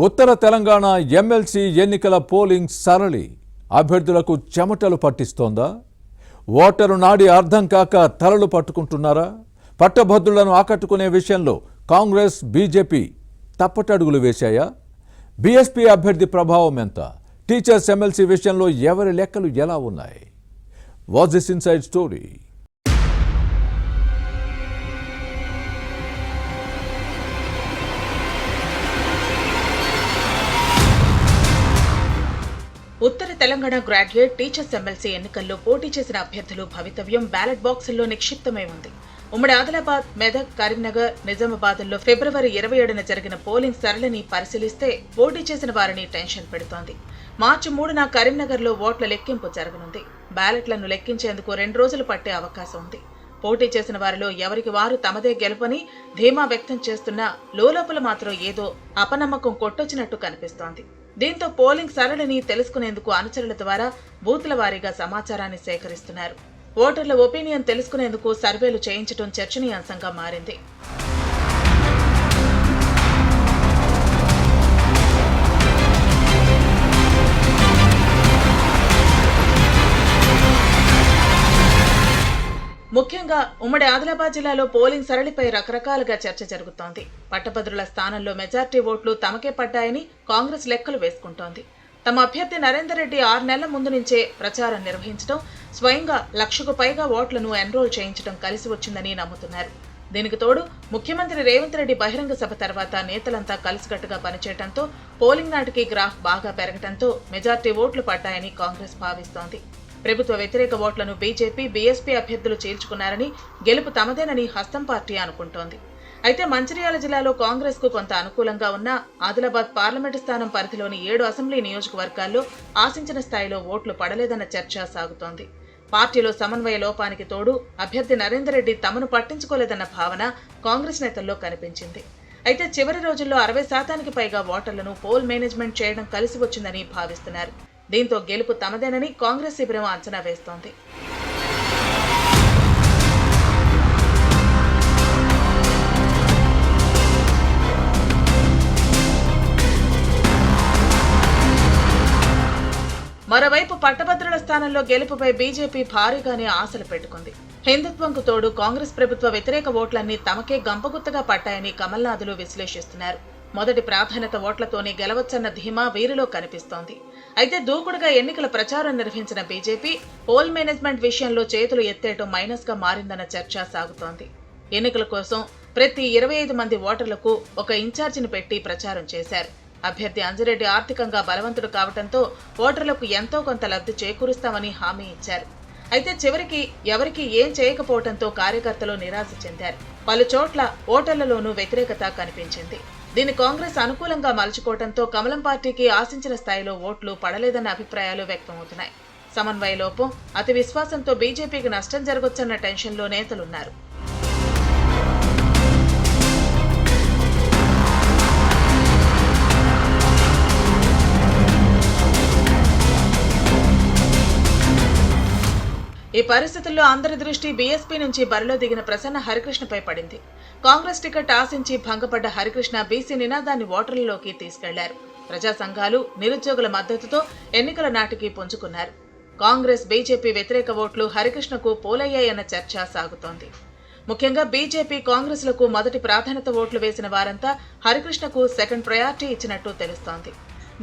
ఉత్తర Telangana MLC ఎన్నికల polling సరళి అభ్యర్థులకు చెమటలు పట్టిస్తోందా? ఓటరు నాడి అర్థం కాక తలలు పట్టుకుంటున్నారా? పట్టభద్రులను ఆకట్టుకునే విషయంలో కాంగ్రెస్ బీజేపీ తప్పటడుగులు వేశాయా? బీఎస్పీ అభ్యర్థి ప్రభావం ఎంత? టీచర్స్ ఎమ్మెల్సీ విషయంలో ఎవరి లెక్కలు ఎలా ఉన్నాయి? What's this inside story? ఉత్తర తెలంగాణ గ్రాడ్యుయేట్ టీచర్స్ ఎమ్మెల్సీ ఎన్నికల్లో పోటీ చేసిన అభ్యర్థులు భవితవ్యం బ్యాలెట్ బాక్సుల్లో నిక్షిప్తమై ఉంది. ఉమ్మడి ఆదిలాబాద్, మెదక్, కరీంనగర్, నిజామాబాద్లో ఫిబ్రవరి 27న జరిగిన పోలింగ్ సరళిని పరిశీలిస్తే పోటీ చేసిన వారిని టెన్షన్ పెడుతోంది. మార్చి 3న కరీంనగర్లో ఓట్ల లెక్కింపు జరగనుంది. బ్యాలెట్లను లెక్కించేందుకు 2 రోజులు పట్టే అవకాశం ఉంది. పోటీ చేసిన వారిలో ఎవరికి వారు తమదే గెలుపని ధీమా వ్యక్తం చేస్తున్నా లోలోపల మాత్రం ఏదో అపనమ్మకం కొట్టొచ్చినట్టు కనిపిస్తోంది. దీంతో పోలింగ్ సరళిని తెలుసుకునేందుకు అనుచరుల ద్వారా బూత్ల వారీగా సమాచారాన్ని సేకరిస్తున్నారు. ఓటర్ల ఒపీనియన్ తెలుసుకునేందుకు సర్వేలు చేయించడం చర్చనీయాంశంగా మారింది. ముఖ్యంగా ఉమ్మడి ఆదిలాబాద్ జిల్లాలో పోలింగ్ సరళిపై రకరకాలుగా చర్చ జరుగుతోంది. పట్టభద్రుల స్థానంలో మెజార్టీ ఓట్లు తమకే పడ్డాయని కాంగ్రెస్ లెక్కలు వేసుకుంటోంది. తమ అభ్యర్థి నరేందర్ రెడ్డి 6 నెలల ముందు నుంచే ప్రచారం నిర్వహించడం, స్వయంగా 1,00,000కు పైగా ఓట్లను ఎన్రోల్ చేయించడం కలిసి వచ్చిందని నమ్ముతున్నారు. దీనికి తోడు ముఖ్యమంత్రి రేవంత్ రెడ్డి బహిరంగ సభ తర్వాత నేతలంతా కలిసికట్టుగా పనిచేయడంతో పోలింగ్ నాటికి గ్రాఫ్ బాగా పెరగడంతో మెజార్టీ ఓట్లు పడ్డాయని కాంగ్రెస్ భావిస్తోంది. ప్రభుత్వ వ్యతిరేక ఓట్లను బీజేపీ, బీఎస్పీ అభ్యర్థులు చీల్చుకున్నారని, గెలుపు తమదేనని హస్తం పార్టీ అనుకుంటోంది. అయితే మంచిర్యాల జిల్లాలో కాంగ్రెస్ కు కొంత అనుకూలంగా ఉన్న ఆదిలాబాద్ పార్లమెంటు స్థానం పరిధిలోని 7 అసెంబ్లీ నియోజకవర్గాల్లో ఆశించిన స్థాయిలో ఓట్లు పడలేదన్న చర్చ సాగుతోంది. పార్టీలో సమన్వయ లోపానికి తోడు అభ్యర్థి నరేందర్ రెడ్డి తమను పట్టించుకోలేదన్న భావన కాంగ్రెస్ నేతల్లో కనిపించింది. అయితే చివరి రోజుల్లో 60% పైగా ఓటర్లను పోల్ మేనేజ్మెంట్ చేయడం కలిసి వచ్చిందని భావిస్తున్నారు. దీంతో గెలుపు తమదేనని కాంగ్రెస్ శిబిరం అంచనా వేస్తోంది. మరోవైపు పట్టభద్రుల స్థానంలో గెలుపుపై బీజేపీ భారీగానే ఆశలు పెట్టుకుంది. హిందుత్వంకు తోడు కాంగ్రెస్ ప్రభుత్వ వ్యతిరేక ఓట్లన్నీ తమకే గంపగుత్తగా పట్టాయని కమల్నాథులు విశ్లేషిస్తున్నారు. మొదటి ప్రాధాన్యత ఓట్లతోనే గెలవచ్చన్న ధీమా వీరిలో కనిపిస్తోంది. అయితే దూకుడుగా ఎన్నికల ప్రచారం నిర్వహించిన బీజేపీ పోల్ మేనేజ్మెంట్ విషయంలో చేతులు ఎత్తేయడం మైనస్ గా మారిందన్న చర్చ సాగుతోంది. ఎన్నికల కోసం ప్రతి 25 మంది ఓటర్లకు ఒక ఇన్ఛార్జిని పెట్టి ప్రచారం చేశారు. అభ్యర్థి అంజిరెడ్డి ఆర్థికంగా బలవంతుడు కావడంతో ఓటర్లకు ఎంతో కొంత లబ్ధి చేకూరుస్తామని హామీ ఇచ్చారు. అయితే చివరికి ఎవరికి ఏం చేయకపోవడంతో కార్యకర్తలు నిరాశ చెందారు. పలు చోట్ల ఓటర్లలోనూ వ్యతిరేకత కనిపించింది. దీన్ని కాంగ్రెస్ అనుకూలంగా మలుచుకోవడంతో కమలం పార్టీకి ఆశించిన స్థాయిలో ఓట్లు పడలేదన్న అభిప్రాయాలు వ్యక్తమవుతున్నాయి. సమన్వయ లోపం, అతి విశ్వాసంతో బీజేపీకి నష్టం జరగొచ్చన్న టెన్షన్లో నేతలున్నారు. ఈ పరిస్థితుల్లో అందరి దృష్టి బీఎస్పీ నుంచి బరిలో దిగిన ప్రసన్న హరికృష్ణపై పడింది. కాంగ్రెస్ టికెట్ ఆశించి భంగపడ్డ హరికృష్ణ బీసీ నినాదాన్ని ఓటర్లలోకి తీసుకెళ్లారు. ప్రజా సంఘాలు, నిరుద్యోగుల మద్దతుతో ఎన్నికల నాటికి పుంజుకున్నారు. కాంగ్రెస్, బీజేపీ వ్యతిరేక ఓట్లు హరికృష్ణకు పోలయ్యాయన్న చర్చ సాగుతోంది. ముఖ్యంగా బీజేపీ, కాంగ్రెస్లకు మొదటి ప్రాధాన్యత ఓట్లు వేసిన వారంతా హరికృష్ణకు సెకండ్ ప్రయారిటీ ఇచ్చినట్టు తెలుస్తోంది.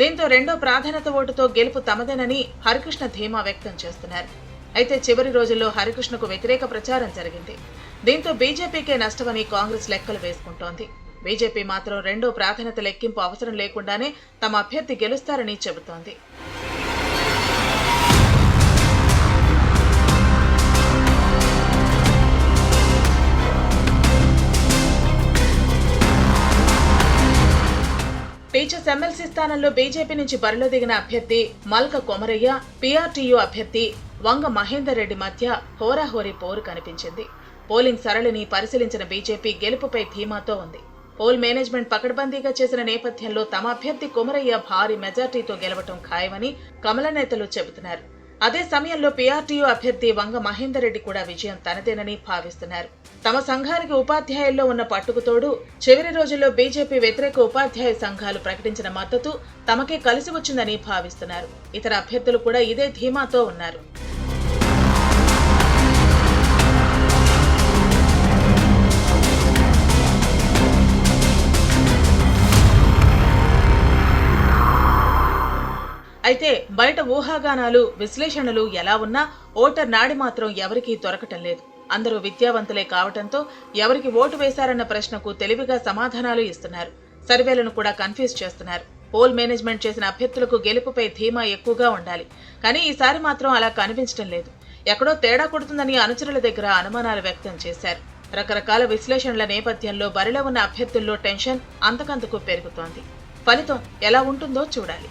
దీంతో రెండో ప్రాధాన్యత ఓటుతో గెలుపు తమదేనని హరికృష్ణ ధీమా వ్యక్తం చేస్తున్నారు. అయితే చివరి రోజుల్లో హరికృష్ణకు వ్యతిరేక ప్రచారం జరిగింది. దీంతో బీజేపీకే నష్టమని కాంగ్రెస్ లెక్కలు వేసుకుంటోంది. బీజేపీ మాత్రం రెండో ప్రాధాన్యత లెక్కింపు అవసరం లేకుండానే తమ అభ్యర్థి గెలుస్తారని చెబుతోంది. టీచర్స్ ఎమ్మెల్సీ స్థానంలో బీజేపీ నుంచి బరిలో దిగిన అభ్యర్థి మల్క కొమరయ్య, పీఆర్టీయూ అభ్యర్థి వంగ మహేందర్ రెడ్డి మధ్య హోరాహోరీ పోరు కనిపించింది. పోలింగ్ సరళిని పరిశీలించిన బీజేపీ గెలుపుపై ధీమాతో ఉంది. పోల్ మేనేజ్మెంట్ పకడ్బందీగా చేసిన నేపథ్యంలో తమ అభ్యర్థి కొమరయ్య భారీ మెజార్టీతో గెలవటం ఖాయమని కమల నేతలు చెబుతున్నారు. అదే సమయంలో పీఆర్టీయూ అభ్యర్థి వంగ మహేందర్ రెడ్డి కూడా విజయం తనదేనని భావిస్తున్నారు. తమ సంఘానికి ఉపాధ్యాయుల్లో ఉన్న పట్టుకుతోడు చివరి రోజుల్లో బీజేపీ వ్యతిరేక ఉపాధ్యాయ సంఘాలు ప్రకటించిన మద్దతు తమకే కలిసి వచ్చిందని భావిస్తున్నారు. ఇతర అభ్యర్థులు కూడా ఇదే ధీమాతో ఉన్నారు. అయితే బయట ఊహాగానాలు, విశ్లేషణలు ఎలా ఉన్నా ఓటర్ నాడి మాత్రం ఎవరికీ దొరకటం లేదు. అందరూ విద్యావంతులే కావటంతో ఎవరికి ఓటు వేశారన్న ప్రశ్నకు తెలివిగా సమాధానాలు ఇస్తున్నారు. సర్వేలను కూడా కన్ఫ్యూజ్ చేస్తున్నారు. పోల్ మేనేజ్మెంట్ చేసిన అభ్యర్థులకు గెలుపుపై ధీమా ఎక్కువగా ఉండాలి. కానీ ఈసారి మాత్రం అలా కనిపించడం లేదు. ఎక్కడో తేడా కొడుతుందని అనుచరుల దగ్గర అనుమానాలు వ్యక్తం చేశారు. రకరకాల విశ్లేషణల నేపథ్యంలో బరిలో ఉన్న అభ్యర్థుల్లో టెన్షన్ అంతకంతకు పెరుగుతోంది. ఫలితం ఎలా ఉంటుందో చూడాలి.